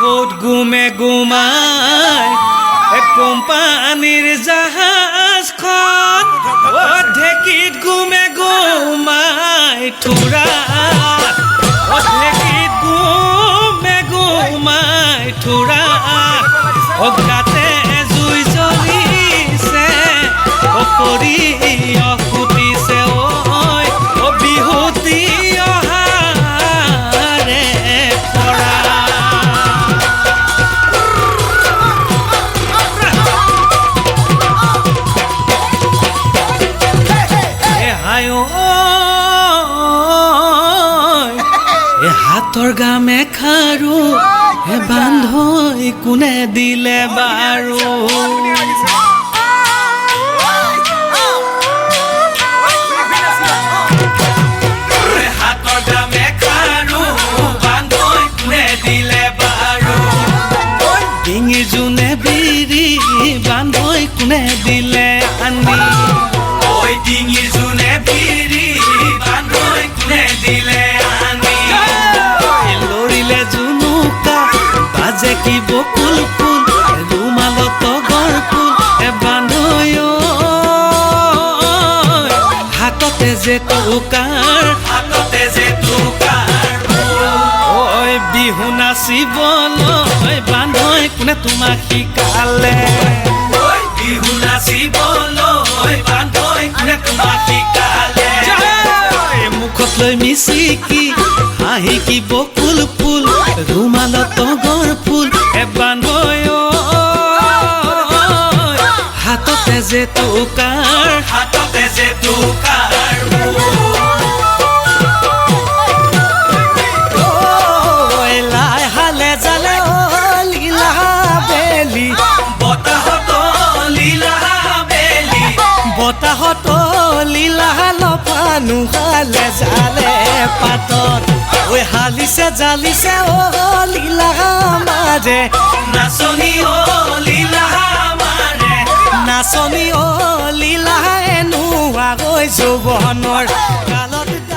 ওত গুমে গুমাই কোম্পানীৰ জাহাজখন ঢেঁকীত গুমে গুমাই থোৰা ঢেঁকীত গুমে গুমাই থোৰা গাতে জুই জ্বলিছে কৰি ফুটিছে বিহুতি অহাৰে পৰা হাতৰ গামে খাৰু বান্ধৈ কোনে দিলে বাৰু হাতৰ গামে খাৰু বান্ধৈ কোনে দিলে বাৰু ডিঙি জোনে বিৰি বান্ধৈ কোনে দিলে আনি ঐ ডিঙি জোনে বিৰি বান্ধৈ কোনে দিলে বাজে কি বকুল ফুল ৰুমালত তগৰ ফুল বান্ধৈ হাততে যে টুকাৰ ঐ বিহু নাচিবলৈ বান্ধৈ কোনে তোমাক শিকালে বিহু নাচিবলৈ বান্ধৈ কোনে তোমাক শিকালে মুখত লৈ মিচিকি হাঁহি কি বকুল ফুল ৰুমালত তগৰ ফুল বান্ধৈ হাততে যে টুকাৰ লাই হালে জালে লীলা বেলি বতাহত লীলা লফানো হালে জালে পাতত ঐ হালিছে জালিছে লীলা মাৰে নাচনী লীলা মাৰে নাচনী লীলা এনুৱা গৈ যৌৱনৰ কালত